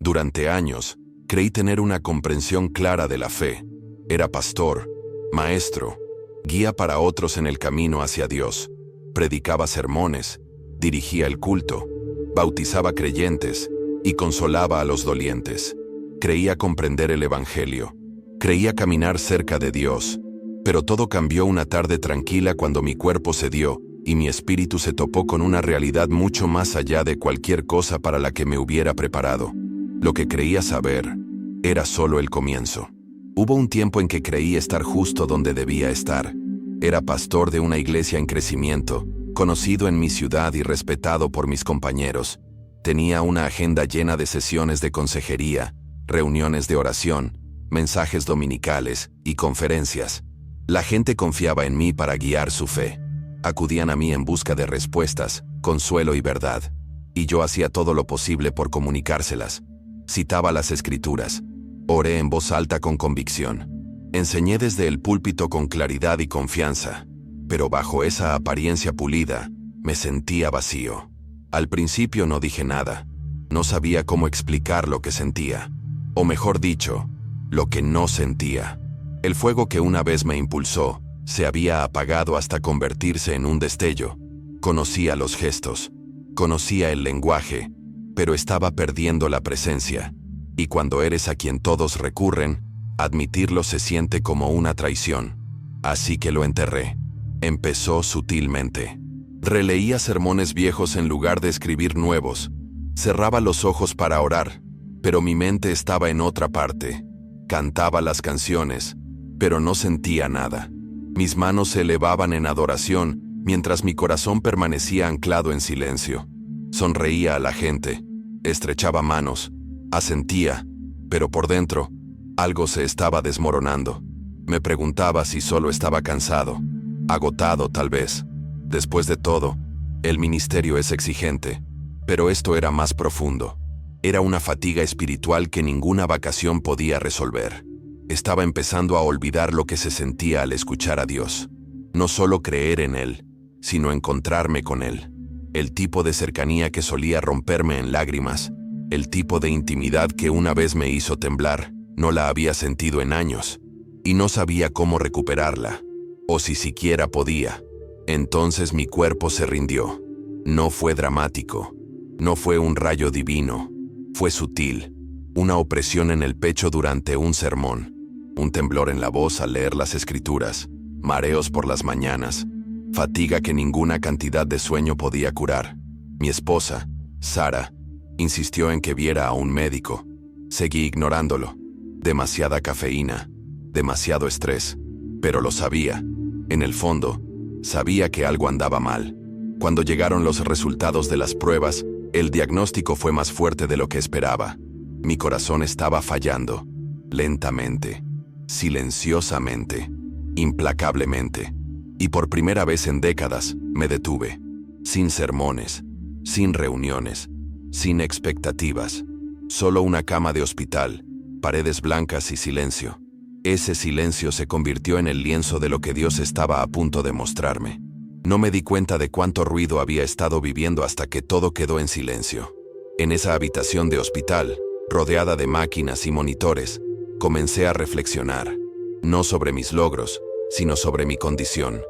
Durante años, creí tener una comprensión clara de la fe. Era pastor, maestro, guía para otros en el camino hacia Dios. Predicaba sermones, dirigía el culto, bautizaba creyentes y consolaba a los dolientes. Creía comprender el Evangelio. Creía caminar cerca de Dios. Pero todo cambió una tarde tranquila cuando mi cuerpo cedió y mi espíritu se topó con una realidad mucho más allá de cualquier cosa para la que me hubiera preparado. Lo que creía saber era solo el comienzo. Hubo un tiempo en que creí estar justo donde debía estar. Era pastor de una iglesia en crecimiento, conocido en mi ciudad y respetado por mis compañeros. Tenía una agenda llena de sesiones de consejería, reuniones de oración, mensajes dominicales y conferencias. La gente confiaba en mí para guiar su fe. Acudían a mí en busca de respuestas, consuelo y verdad. Y yo hacía todo lo posible por comunicárselas. Citaba las Escrituras. Oré en voz alta con convicción. Enseñé desde el púlpito con claridad y confianza. Pero bajo esa apariencia pulida, me sentía vacío. Al principio no dije nada. No sabía cómo explicar lo que sentía. O mejor dicho, lo que no sentía. El fuego que una vez me impulsó se había apagado hasta convertirse en un destello. Conocía los gestos, conocía el lenguaje, pero estaba perdiendo la presencia. Y cuando eres a quien todos recurren, admitirlo se siente como una traición. Así que lo enterré. Empezó sutilmente. Releía sermones viejos en lugar de escribir nuevos. Cerraba los ojos para orar, pero mi mente estaba en otra parte. Cantaba las canciones, pero no sentía nada. Mis manos se elevaban en adoración, mientras mi corazón permanecía anclado en silencio. Sonreía a la gente, estrechaba manos, asentía, pero por dentro, algo se estaba desmoronando. Me preguntaba si solo estaba cansado, agotado tal vez. Después de todo, el ministerio es exigente, pero esto era más profundo. Era una fatiga espiritual que ninguna vacación podía resolver. Estaba empezando a olvidar lo que se sentía al escuchar a Dios. No solo creer en Él, sino encontrarme con Él. El tipo de cercanía que solía romperme en lágrimas, el tipo de intimidad que una vez me hizo temblar, no la había sentido en años, y no sabía cómo recuperarla, o si siquiera podía. Entonces mi cuerpo se rindió. No fue dramático, no fue un rayo divino, fue sutil, una opresión en el pecho durante un sermón, un temblor en la voz al leer las Escrituras, mareos por las mañanas, fatiga que ninguna cantidad de sueño podía curar. Mi esposa, Sara, insistió en que viera a un médico. Seguí ignorándolo. Demasiada cafeína, demasiado estrés. Pero lo sabía. En el fondo, sabía que algo andaba mal. Cuando llegaron los resultados de las pruebas, el diagnóstico fue más fuerte de lo que esperaba. Mi corazón estaba fallando. Lentamente, silenciosamente, implacablemente. Y por primera vez en décadas, me detuve. Sin sermones, sin reuniones, sin expectativas. Solo una cama de hospital, paredes blancas y silencio. Ese silencio se convirtió en el lienzo de lo que Dios estaba a punto de mostrarme. No me di cuenta de cuánto ruido había estado viviendo hasta que todo quedó en silencio. En esa habitación de hospital, rodeada de máquinas y monitores, comencé a reflexionar. No sobre mis logros, sino sobre mi condición.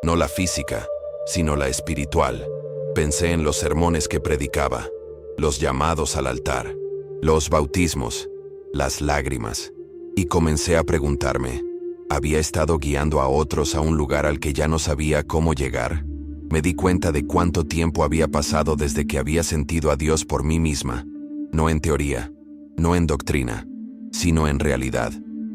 No la física, sino la espiritual. Pensé en los sermones que predicaba, los llamados al altar, los bautismos, las lágrimas. Y comencé a preguntarme, ¿había estado guiando a otros a un lugar al que ya no sabía cómo llegar? Me di cuenta de cuánto tiempo había pasado desde que había sentido a Dios por mí misma. No en teoría, no en doctrina, sino en realidad.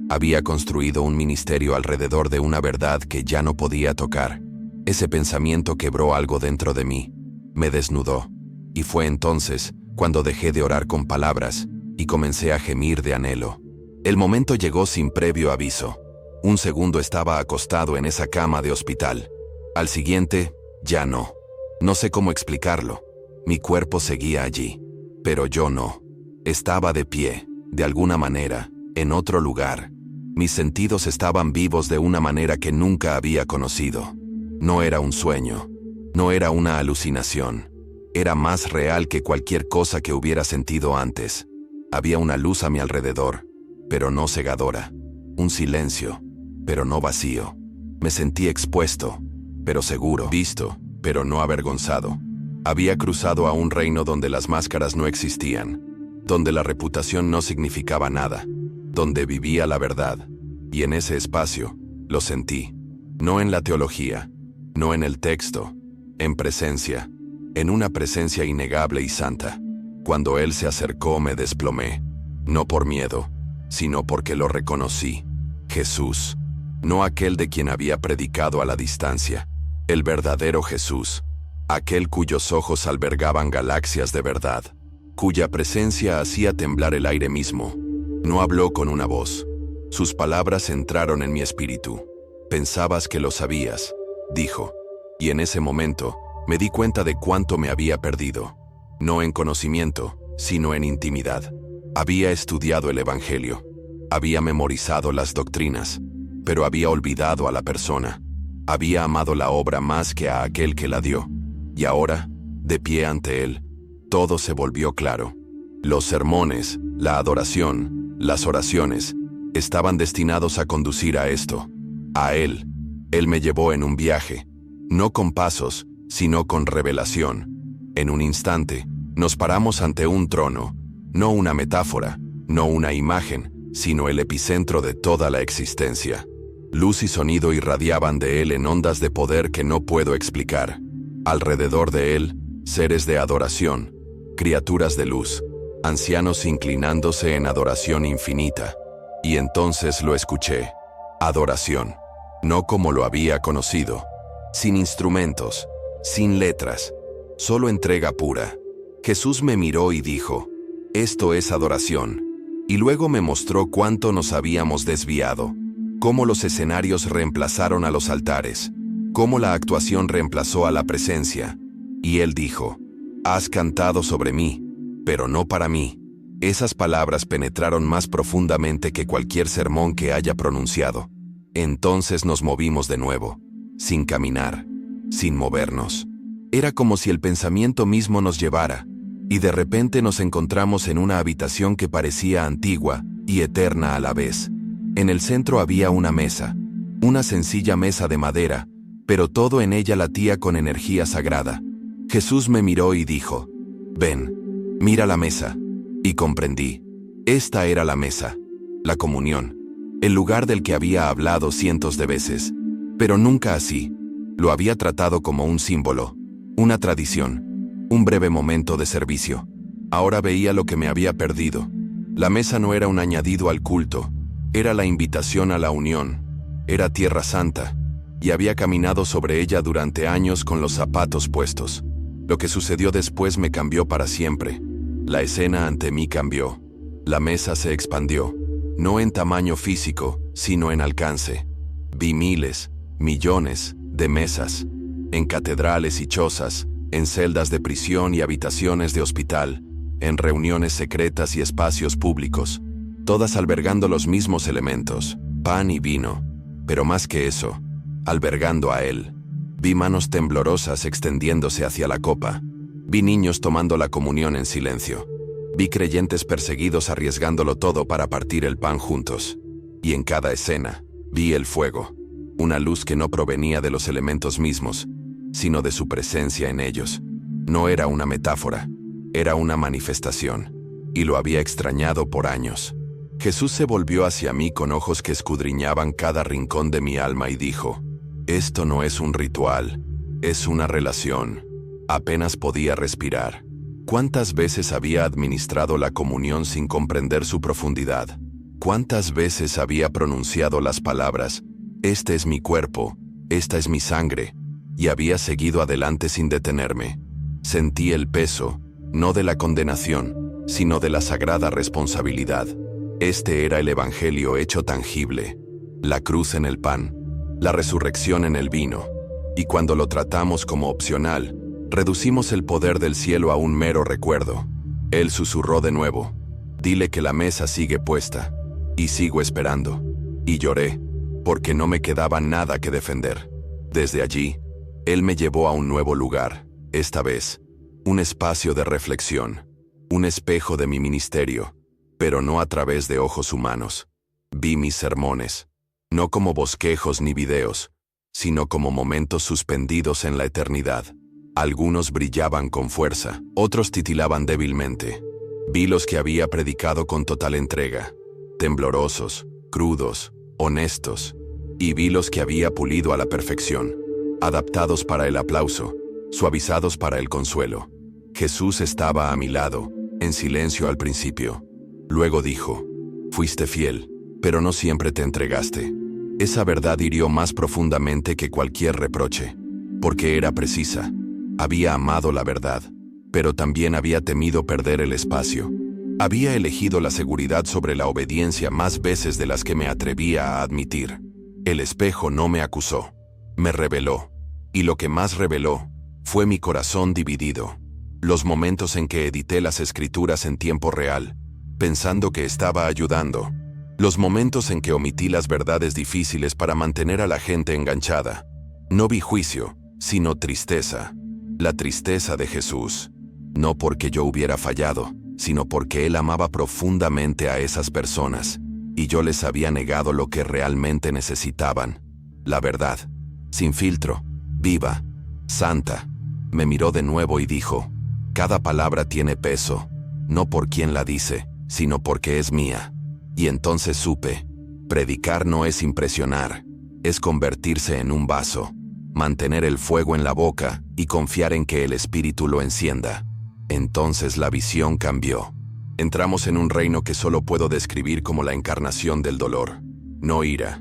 Había construido un ministerio alrededor de una verdad que ya no podía tocar. Ese pensamiento quebró algo dentro de mí. Me desnudó. Y fue entonces cuando dejé de orar con palabras y comencé a gemir de anhelo. El momento llegó sin previo aviso. Un segundo estaba acostado en esa cama de hospital. Al siguiente, ya no. No sé cómo explicarlo. Mi cuerpo seguía allí, pero yo no. Estaba de pie, de alguna manera, en otro lugar. Mis sentidos estaban vivos de una manera que nunca había conocido. No era un sueño, no era una alucinación. Era más real que cualquier cosa que hubiera sentido antes. Había una luz a mi alrededor, pero no cegadora. Un silencio, pero no vacío. Me sentí expuesto, pero seguro. Visto, pero no avergonzado. Había cruzado a un reino donde las máscaras no existían, donde la reputación no significaba nada, donde vivía la verdad. Y en ese espacio, lo sentí. No en la teología, no en el texto, en presencia, en una presencia innegable y santa. Cuando Él se acercó me desplomé, no por miedo, sino porque lo reconocí. Jesús, no aquel de quien había predicado a la distancia, el verdadero Jesús, aquel cuyos ojos albergaban galaxias de verdad, cuya presencia hacía temblar el aire mismo. No habló con una voz. Sus palabras entraron en mi espíritu. Pensabas que lo sabías, dijo, y en ese momento me di cuenta de cuánto me había perdido. No en conocimiento, sino en intimidad. Había estudiado el Evangelio, había memorizado las doctrinas, pero había olvidado a la persona. Había amado la obra más que a aquel que la dio. Y ahora, de pie ante Él, todo se volvió claro. Los sermones, la adoración, las oraciones, estaban destinados a conducir a esto. A Él. Él me llevó en un viaje, no con pasos, sino con revelación. En un instante, nos paramos ante un trono, no una metáfora, no una imagen, sino el epicentro de toda la existencia. Luz y sonido irradiaban de Él en ondas de poder que no puedo explicar. Alrededor de Él, seres de adoración, criaturas de luz, ancianos inclinándose en adoración infinita. Y entonces lo escuché. Adoración. No como lo había conocido. Sin instrumentos, sin letras, solo entrega pura. Jesús me miró y dijo, esto es adoración. Y luego me mostró cuánto nos habíamos desviado, cómo los escenarios reemplazaron a los altares, cómo la actuación reemplazó a la presencia. Y Él dijo, has cantado sobre mí, pero no para mí. Esas palabras penetraron más profundamente que cualquier sermón que haya pronunciado. Entonces nos movimos de nuevo, sin caminar, sin movernos. Era como si el pensamiento mismo nos llevara, y de repente nos encontramos en una habitación que parecía antigua y eterna a la vez. En el centro había una mesa, una sencilla mesa de madera, pero todo en ella latía con energía sagrada. Jesús me miró y dijo, ven, mira la mesa. Y comprendí. Esta era la mesa, la comunión, el lugar del que había hablado cientos de veces, pero nunca así. Lo había tratado como un símbolo, una tradición, un breve momento de servicio. Ahora veía lo que me había perdido. La mesa no era un añadido al culto, era la invitación a la unión, era tierra santa, y había caminado sobre ella durante años con los zapatos puestos. Lo que sucedió después me cambió para siempre. La escena ante mí cambió. La mesa se expandió, no en tamaño físico, sino en alcance. Vi miles, millones de mesas, en catedrales y chozas, en celdas de prisión y habitaciones de hospital, en reuniones secretas y espacios públicos, todas albergando los mismos elementos, pan y vino, pero más que eso, albergando a Él. Vi manos temblorosas extendiéndose hacia la copa. Vi niños tomando la comunión en silencio. Vi creyentes perseguidos arriesgándolo todo para partir el pan juntos. Y en cada escena, vi el fuego, una luz que no provenía de los elementos mismos, sino de su presencia en ellos. No era una metáfora, era una manifestación, y lo había extrañado por años. Jesús se volvió hacia mí con ojos que escudriñaban cada rincón de mi alma y dijo, esto no es un ritual, es una relación. Apenas podía respirar. ¿Cuántas veces había administrado la comunión sin comprender su profundidad? ¿Cuántas veces había pronunciado las palabras, este es mi cuerpo, esta es mi sangre, y había seguido adelante sin detenerme? Sentí el peso, no de la condenación, sino de la sagrada responsabilidad. Este era el Evangelio hecho tangible, la cruz en el pan, la resurrección en el vino, y cuando lo tratamos como opcional, reducimos el poder del cielo a un mero recuerdo. Él susurró de nuevo, dile que la mesa sigue puesta, y sigo esperando. Y lloré, porque no me quedaba nada que defender. Desde allí, Él me llevó a un nuevo lugar, esta vez, un espacio de reflexión, un espejo de mi ministerio, pero no a través de ojos humanos. Vi mis sermones, no como bosquejos ni videos, sino como momentos suspendidos en la eternidad. Algunos brillaban con fuerza, otros titilaban débilmente. Vi los que había predicado con total entrega, temblorosos, crudos, honestos, y vi los que había pulido a la perfección, adaptados para el aplauso, suavizados para el consuelo. Jesús estaba a mi lado, en silencio al principio. Luego dijo: fuiste fiel, pero no siempre te entregaste. Esa verdad hirió más profundamente que cualquier reproche, porque era precisa. Había amado la verdad, pero también había temido perder el espacio. Había elegido la seguridad sobre la obediencia más veces de las que me atrevía a admitir. El espejo no me acusó, me reveló, y lo que más reveló fue mi corazón dividido. Los momentos en que edité las escrituras en tiempo real, pensando que estaba ayudando. Los momentos en que omití las verdades difíciles para mantener a la gente enganchada. No vi juicio, sino tristeza. La tristeza de Jesús. No porque yo hubiera fallado, sino porque Él amaba profundamente a esas personas, y yo les había negado lo que realmente necesitaban. La verdad, sin filtro, viva, santa. Me miró de nuevo y dijo: cada palabra tiene peso, no por quien la dice, sino porque es mía. Y entonces supe, predicar no es impresionar, es convertirse en un vaso, mantener el fuego en la boca y confiar en que el Espíritu lo encienda. Entonces la visión cambió. Entramos en un reino que solo puedo describir como la encarnación del dolor. No ira,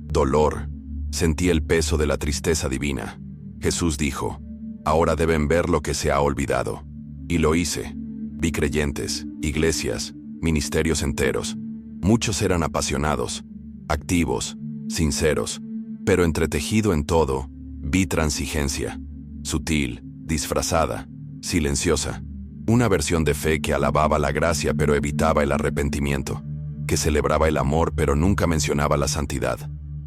dolor. Sentí el peso de la tristeza divina. Jesús dijo: ahora deben ver lo que se ha olvidado. Y lo hice. Vi creyentes, iglesias, ministerios enteros. Muchos eran apasionados, activos, sinceros, pero entretejido en todo, vi transigencia, sutil, disfrazada, silenciosa. Una versión de fe que alababa la gracia pero evitaba el arrepentimiento, que celebraba el amor pero nunca mencionaba la santidad,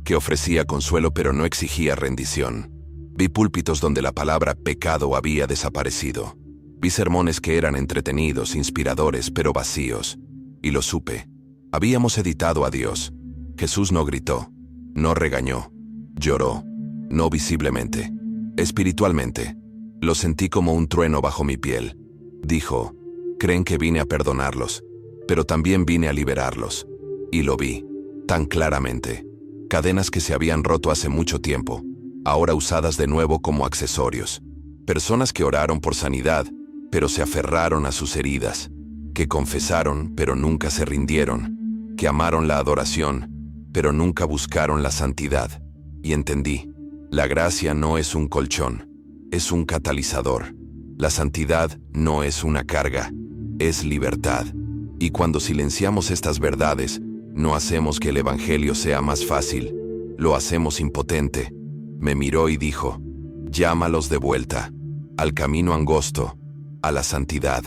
que ofrecía consuelo pero no exigía rendición. Vi púlpitos donde la palabra pecado había desaparecido. Vi sermones que eran entretenidos, inspiradores, pero vacíos. Y lo supe. Habíamos editado a Dios. Jesús no gritó, no regañó, lloró, no visiblemente, espiritualmente. Lo sentí como un trueno bajo mi piel. Dijo: creen que vine a perdonarlos, pero también vine a liberarlos. Y lo vi, tan claramente. Cadenas que se habían roto hace mucho tiempo, ahora usadas de nuevo como accesorios. Personas que oraron por sanidad, pero se aferraron a sus heridas, que confesaron, pero nunca se rindieron, que amaron la adoración, pero nunca buscaron la santidad. Y entendí, la gracia no es un colchón, es un catalizador. La santidad no es una carga, es libertad. Y cuando silenciamos estas verdades, no hacemos que el evangelio sea más fácil, lo hacemos impotente. Me miró y dijo: llámalos de vuelta, al camino angosto, a la santidad,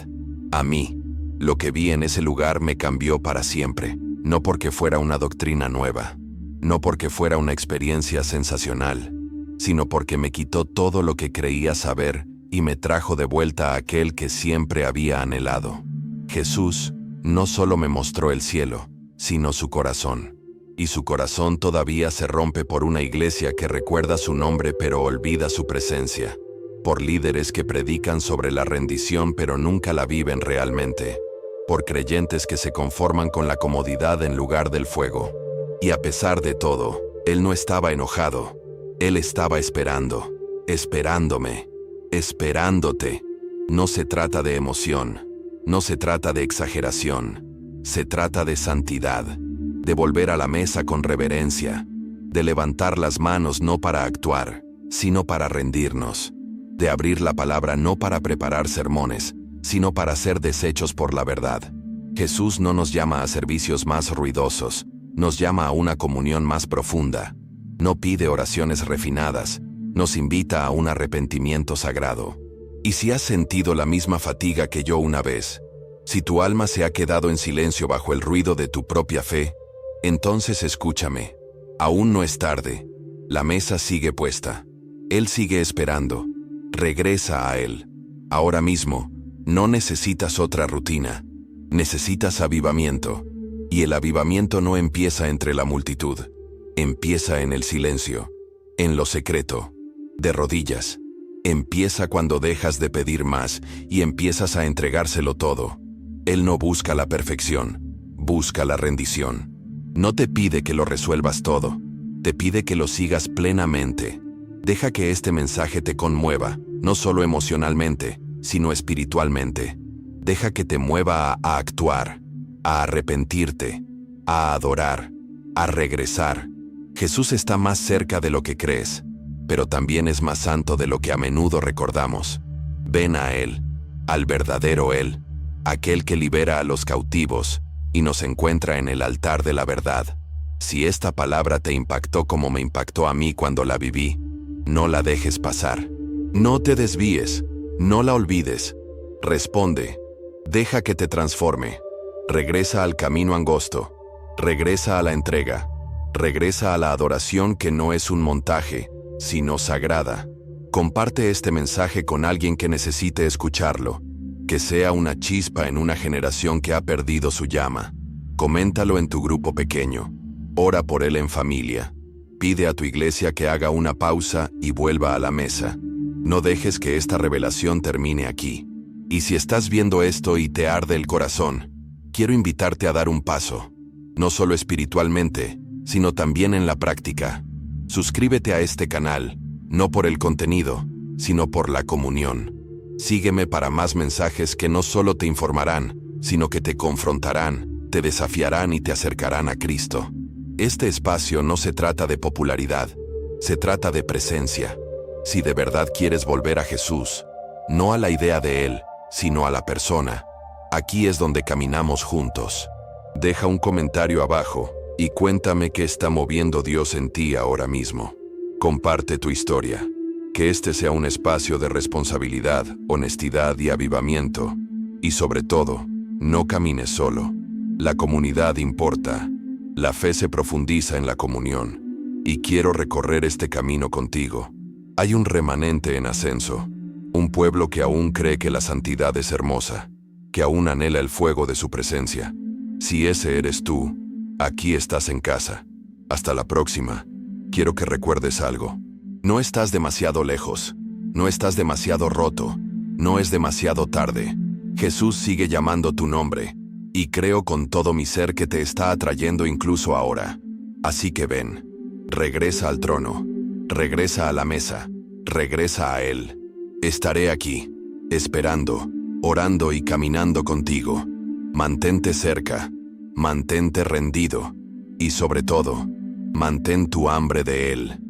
a mí. Lo que vi en ese lugar me cambió para siempre, no porque fuera una doctrina nueva, no porque fuera una experiencia sensacional, sino porque me quitó todo lo que creía saber y me trajo de vuelta a aquel que siempre había anhelado. Jesús no solo me mostró el cielo, sino su corazón. Y su corazón todavía se rompe por una iglesia que recuerda su nombre pero olvida su presencia. Por líderes que predican sobre la rendición pero nunca la viven realmente. Por creyentes que se conforman con la comodidad en lugar del fuego. Y a pesar de todo, Él no estaba enojado. Él estaba esperando, esperándome, esperándote. No se trata de emoción, no se trata de exageración, se trata de santidad, de volver a la mesa con reverencia, de levantar las manos no para actuar, sino para rendirnos, de abrir la palabra no para preparar sermones, sino para ser deshechos por la verdad. Jesús no nos llama a servicios más ruidosos, nos llama a una comunión más profunda. No pide oraciones refinadas, nos invita a un arrepentimiento sagrado. Y si has sentido la misma fatiga que yo una vez, si tu alma se ha quedado en silencio bajo el ruido de tu propia fe, entonces escúchame. Aún no es tarde. La mesa sigue puesta. Él sigue esperando. Regresa a Él. Ahora mismo, no necesitas otra rutina. Necesitas avivamiento. Y el avivamiento no empieza entre la multitud. Empieza en el silencio, en lo secreto, de rodillas. Empieza cuando dejas de pedir más y empiezas a entregárselo todo. Él no busca la perfección, busca la rendición. No te pide que lo resuelvas todo, te pide que lo sigas plenamente. Deja que este mensaje te conmueva, no solo emocionalmente, sino espiritualmente. Deja que te mueva a actuar, a arrepentirte, a adorar, a regresar. Jesús está más cerca de lo que crees, pero también es más santo de lo que a menudo recordamos. Ven a Él, al verdadero Él, aquel que libera a los cautivos y nos encuentra en el altar de la verdad. Si esta palabra te impactó como me impactó a mí cuando la viví, no la dejes pasar. No te desvíes, no la olvides. Responde, deja que te transforme. Regresa al camino angosto, regresa a la entrega, regresa a la adoración que no es un montaje, sino sagrada. Comparte este mensaje con alguien que necesite escucharlo, que sea una chispa en una generación que ha perdido su llama. Coméntalo en tu grupo pequeño, ora por él en familia, pide a tu iglesia que haga una pausa y vuelva a la mesa. No dejes que esta revelación termine aquí. Y si estás viendo esto y te arde el corazón, quiero invitarte a dar un paso, no solo espiritualmente, sino también en la práctica. Suscríbete a este canal, no por el contenido, sino por la comunión. Sígueme para más mensajes que no solo te informarán, sino que te confrontarán, te desafiarán y te acercarán a Cristo. Este espacio no se trata de popularidad, se trata de presencia. Si de verdad quieres volver a Jesús, no a la idea de Él, sino a la persona, aquí es donde caminamos juntos. Deja un comentario abajo y cuéntame qué está moviendo Dios en ti ahora mismo. Comparte tu historia. Que este sea un espacio de responsabilidad, honestidad y avivamiento. Y sobre todo, no camines solo. La comunidad importa. La fe se profundiza en la comunión. Y quiero recorrer este camino contigo. Hay un remanente en ascenso. Un pueblo que aún cree que la santidad es hermosa, que aún anhela el fuego de su presencia. Si ese eres tú, aquí estás en casa. Hasta la próxima. Quiero que recuerdes algo. No estás demasiado lejos. No estás demasiado roto. No es demasiado tarde. Jesús sigue llamando tu nombre. Y creo con todo mi ser que te está atrayendo incluso ahora. Así que ven. Regresa al trono. Regresa a la mesa. Regresa a Él. Estaré aquí, esperando, orando y caminando contigo. Mantente cerca, mantente rendido y sobre todo, mantén tu hambre de Él.